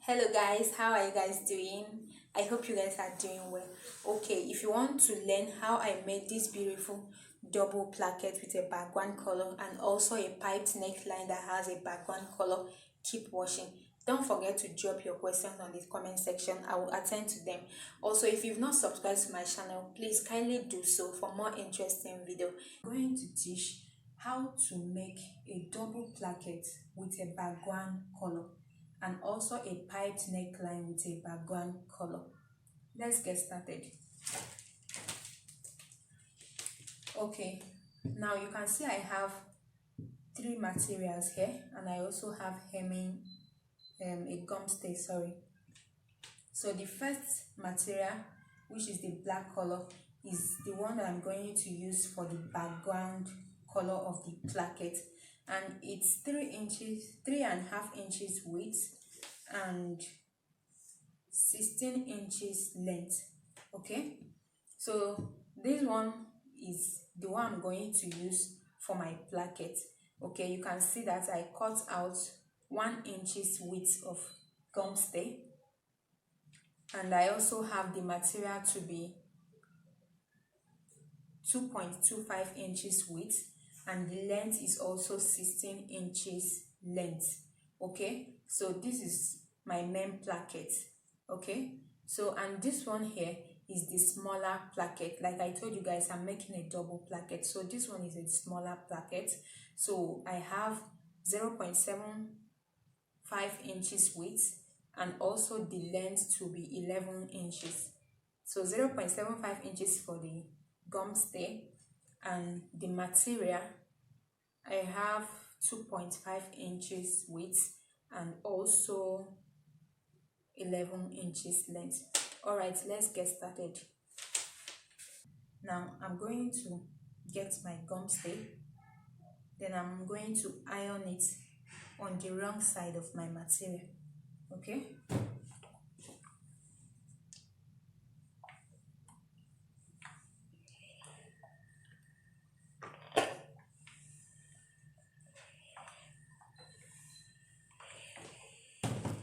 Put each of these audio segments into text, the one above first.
Hello guys, how are you guys doing? I hope you guys are doing well. Okay, if you want to learn how I made this beautiful double placket with a background color and also a piped neckline that has a background color, keep watching. Don't forget to drop your questions on the comment section. I will attend to them. Also, if you've not subscribed to my channel, please kindly do so for more interesting video. I'm going to teach how to make a double placket with a background color and also a piped neckline with a background color. Let's get started. Okay, now you can see I have three materials here, and I also have hemming, a gum stay, sorry. So the first material, which is the black color, is the one that I'm going to use for the background color of the placket, and it's 3.5 inches width and 16 inches length. Okay, so this one is the one I'm going to use for my placket. Okay, you can see that I cut out 1 inches width of gum stay, and I also have the material to be 2.25 inches width, and the length is also 16 inches length. Okay, so this is my main placket. Okay, so and this one here is the smaller placket. Like I told you guys, I'm making a double placket, so this one is a smaller placket. So I have 0.75 inches width and also the length to be 11 inches. So 0.75 inches for the gum stay, and the material I have 2.5 inches width and also 11 inches length. All right, let's get started. Now I'm going to get my gum stay, then I'm going to iron it on the wrong side of my material. Okay,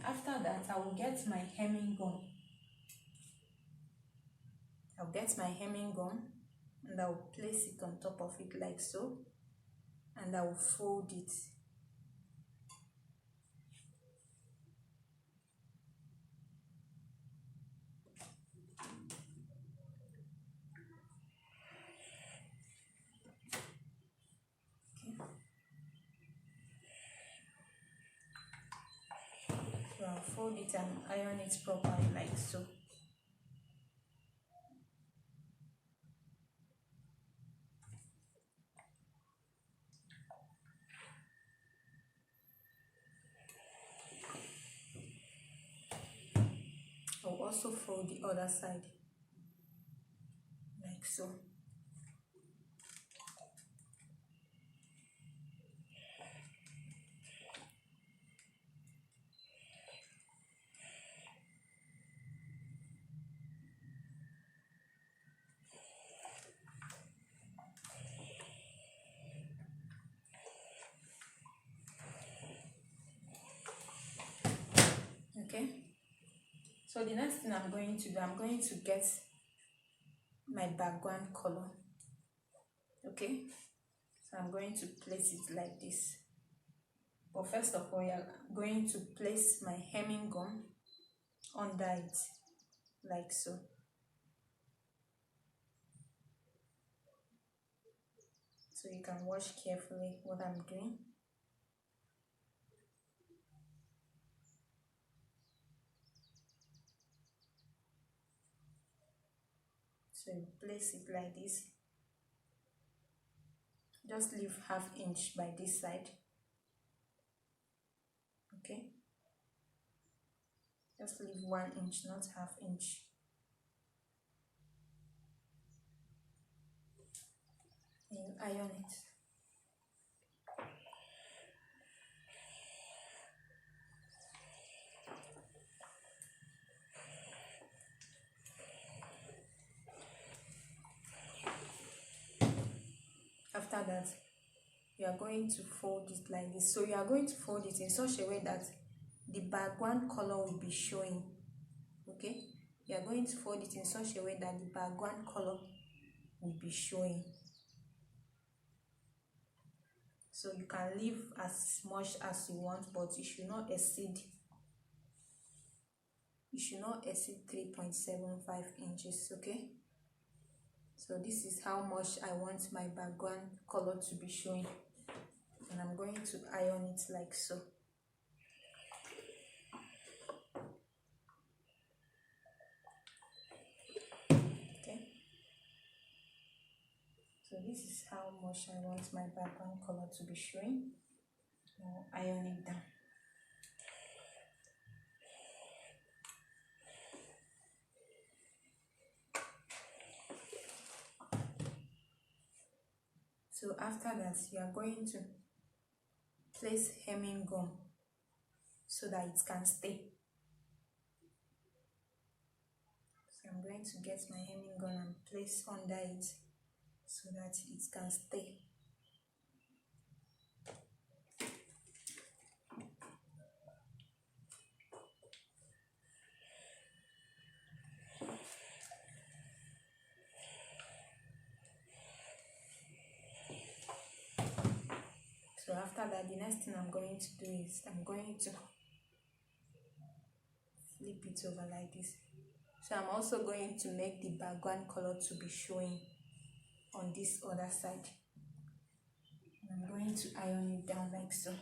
after that I will get my hemming gun. I'll get my hemming gun and I'll place it on top of it like so, and I will fold it. So I'll fold it and iron it properly like so. I'll also fold the other side like so. Okay, so the next thing I'm going to do, I'm going to get my background color. Okay, so I'm going to place it like this. But first of all, I'm going to place my hemming gun under it like so. So you can watch carefully what I'm doing. So you place it like this. Just leave ½ inch by this side. Okay, just leave 1 inch, not ½ inch. And you iron it. After that, you are going to fold it like this. So you are going to fold it in such a way that the background color will be showing. Okay, you are going to fold it in such a way that the background color will be showing. So you can leave as much as you want, but you should not exceed 3.75 inches. Okay, so this is how much I want my background color to be showing, and I'm going to iron it like so. Okay, so this is how much I want my background color to be showing. I'll iron it down. So after that, you are going to place hemming gum so that it can stay. So I'm going to get my hemming gum and place under it so that it can stay. So after that, the next thing I'm going to do is I'm going to flip it over like this. So I'm also going to make the background color to be showing on this other side. And I'm going to iron it down like so.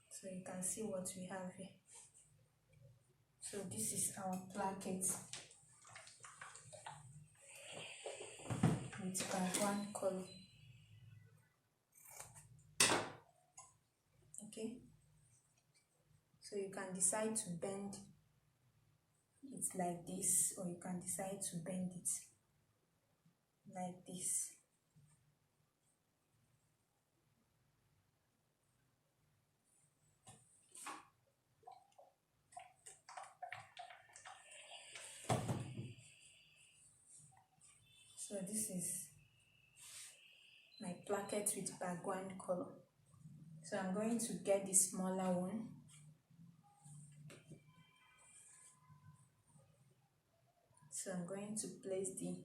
So you can see what we have here. So this is our placket with background color. Okay, so you can decide to bend it like this, or you can decide to bend it like this. So this is my placket with background color. So I'm going to get the smaller one. So I'm going to place the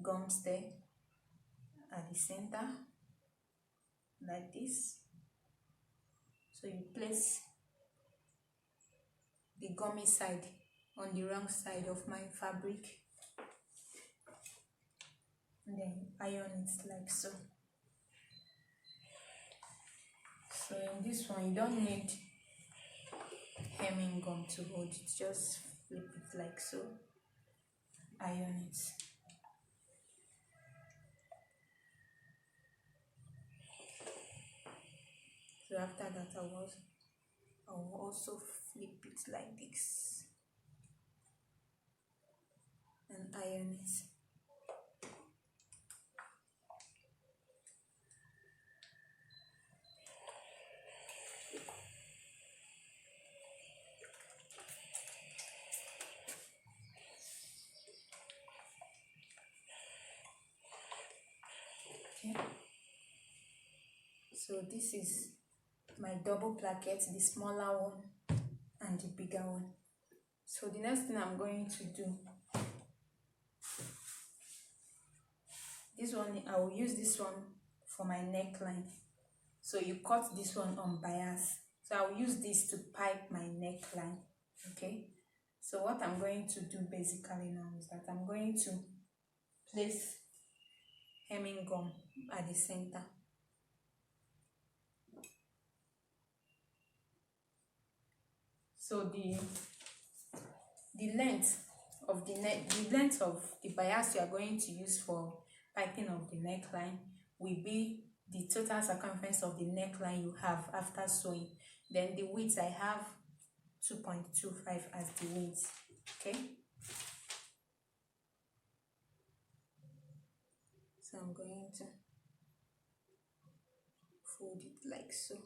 gum there at the center like this. So you place the gummy side on the wrong side of my fabric, and then iron it like so. So in this one, you don't need hemming gum to hold it, just flip it like so, iron it. So after that, I will also flip it like this and iron it. Okay, so this is my double placket, the smaller one and the bigger one. So the next thing I'm going to do, this one, I will use this one for my neckline. So you cut this one on bias. So I will use this to pipe my neckline. Okay, so what I'm going to do basically now is that I'm going to place hemming gum at the center. So the length of the bias you are going to use for piping of the neckline will be the total circumference of the neckline you have after sewing. Then the width, I have 2.25 as the width. Okay, so I'm going to fold it like so.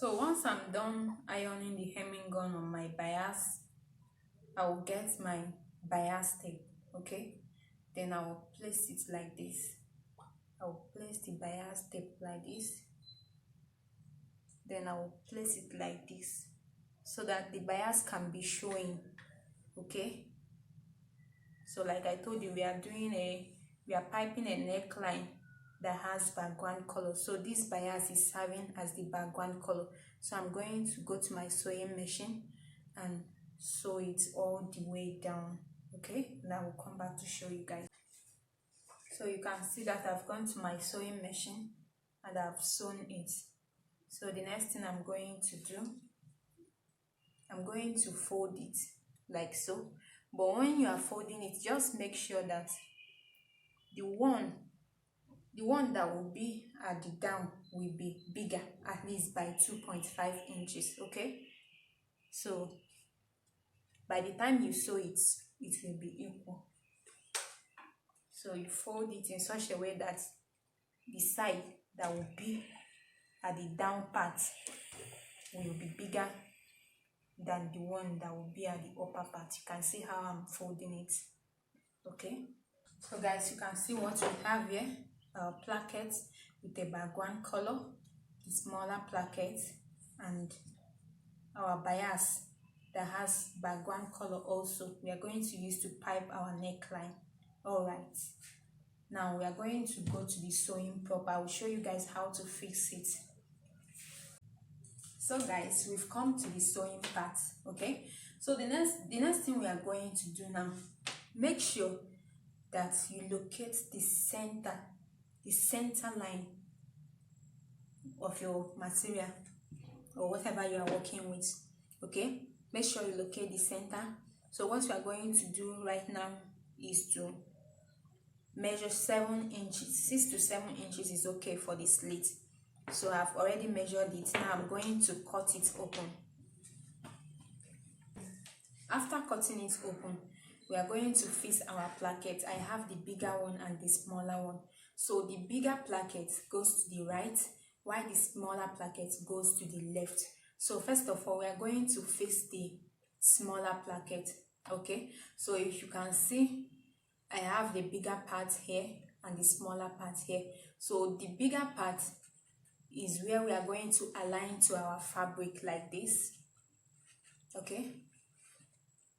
So once I'm done ironing the hemming gun on my bias, I will get my bias tape. Okay, then I will place it like this. I will place the bias tape like this, then I will place it like this so that the bias can be showing. Okay, so like I told you, we are piping a neckline that has background color, so this bias is serving as the background color. So I'm going to go to my sewing machine and sew it all the way down. Okay, and I will come back to show you guys. So you can see that I've gone to my sewing machine and I've sewn it. So the next thing I'm going to do, I'm going to fold it like so. But when you are folding it, just make sure that the one that will be at the down will be bigger, at least by 2.5 inches. Okay, so by the time you sew it, it will be equal. So you fold it in such a way that the side that will be at the down part will be bigger than the one that will be at the upper part. You can see how I'm folding it. Okay, so guys, you can see what we have here. Our placket with a background color, the smaller placket, and our bias that has background color also. We are going to use to pipe our neckline. All right, now we are going to go to the sewing prop. I will show you guys how to fix it. So guys, we've come to the sewing part. Okay, so the next thing we are going to do now, make sure that you locate the center line of your material or whatever you are working with. Okay, make sure you locate the center. So what we are going to do right now is to measure 7 inches. 6 to 7 inches is okay for the slit. So I've already measured it. Now I'm going to cut it open. After cutting it open, we are going to fix our placket. I have the bigger one and the smaller one. So the bigger placket goes to the right, while the smaller placket goes to the left. So first of all, we are going to fix the smaller placket. Okay, so if you can see, I have the bigger part here and the smaller part here. So the bigger part is where we are going to align to our fabric like this. Okay,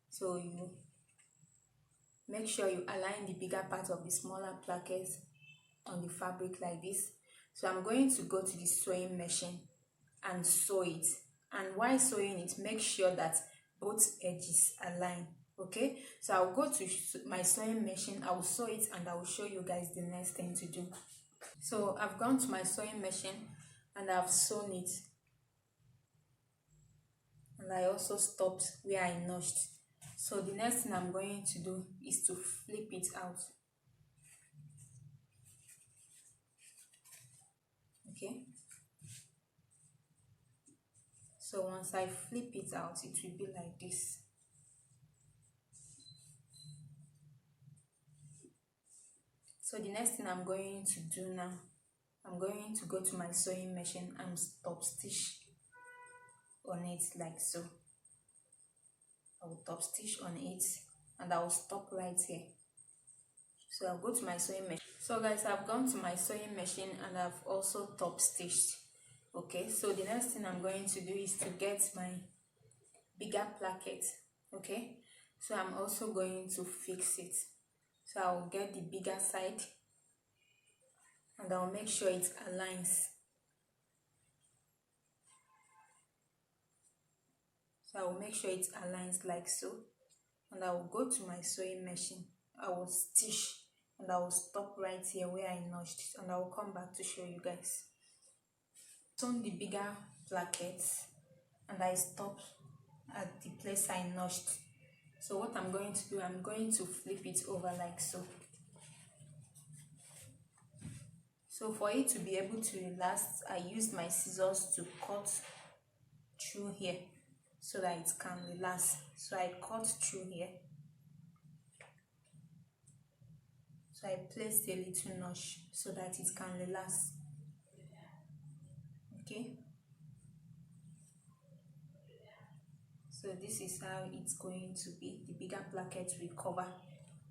so you make sure you align the bigger part of the smaller placket on the fabric like this. So I'm going to go to the sewing machine and sew it, and while sewing it, make sure that both edges align. Okay, so I'll go to my sewing machine, I will sew it, and I will show you guys the next thing to do. So I've gone to my sewing machine and I've sewn it, and I also stopped where I notched. So the next thing I'm going to do is to flip it out. Okay, so once I flip it out, it will be like this. So the next thing I'm going to do now, I'm going to go to my sewing machine and top stitch on it like so. I will top stitch on it and I will stop right here. So I'll go to my sewing machine. So guys, I've gone to my sewing machine and I've also top stitched. Okay, so the next thing I'm going to do is to get my bigger placket. Okay, so I'm also going to fix it. So I'll get the bigger side and I'll make sure it aligns. So I will make sure it aligns like so, and I will go to my sewing machine. I will stitch and I will stop right here where I notched, and I will come back to show you guys. Sewn the bigger placket and I stop at the place I notched. So what I'm going to do, I'm going to flip it over like so. So for it to be able to last, I used my scissors to cut through here so that it can relax. So I cut through here. So I placed a little notch so that it can relax. Okay. So this is how it's going to be. The bigger placket will cover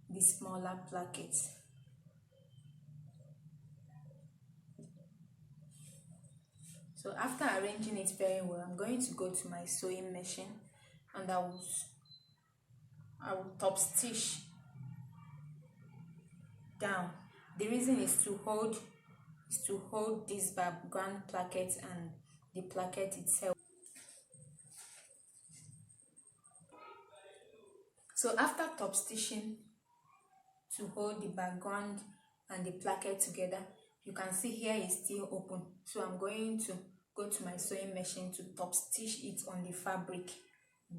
the smaller placket. So after arranging it very well, I'm going to go to my sewing machine and I will top stitch down. The reason is to hold this background placket and the placket itself. So after top stitching to hold the background and the placket together, you can see here is still open. So I'm going to go to my sewing machine to top stitch it on the fabric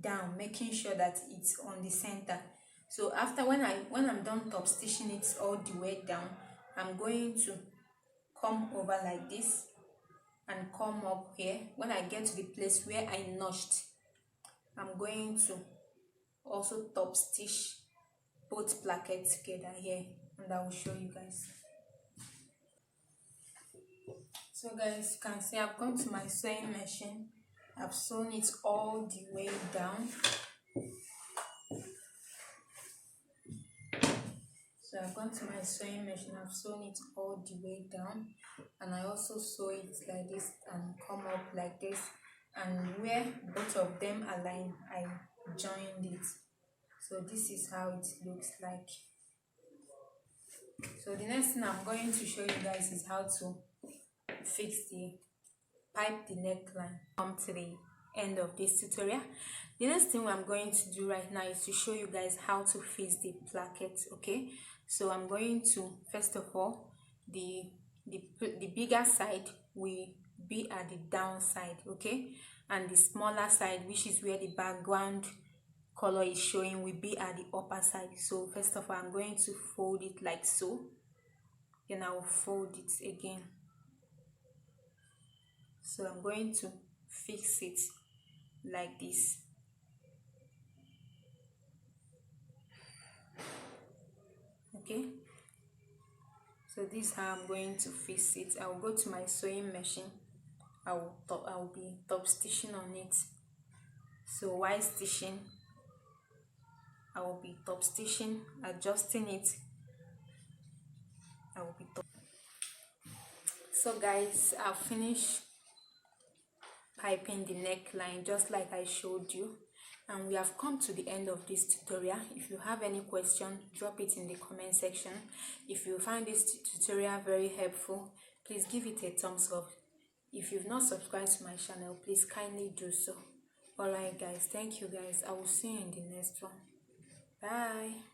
down, making sure that it's on the center. So after when I'm done top stitching it all the way down, I'm going to come over like this and come up here. When I get to the place where I notched, I'm going to also top stitch both plackets together here, and I will show you guys. So guys, you can see I've gone to my sewing machine, I've sewn it all the way down. So I've gone to my sewing machine, I've sewn it all the way down, and I also sew it like this and come up like this, and where both of them align, I joined it. So this is how it looks like. So the next thing I'm going to show you guys is how to pipe the neckline. Come to the end of this tutorial. The next thing I'm going to do right now is to show you guys how to fix the placket. Okay, so I'm going to, first of all, the bigger side will be at the down side, okay, and the smaller side, which is where the background color is showing, will be at the upper side. So first of all, I'm going to fold it like so, then I will fold it again. So I'm going to fix it like this. Okay, so this is how I'm going to fix it. I will go to my sewing machine, I will be top stitching on it. So while stitching, I will be top stitching, adjusting it. I will be top. So guys, I've finished piping the neckline just like I showed you, and we have come to the end of this tutorial. If you have any question, drop it in the comment section. If you find this tutorial very helpful, please give it a thumbs up. If you've not subscribed to my channel, please kindly do so. Alright guys, thank you guys. I will see you in the next one. Bye.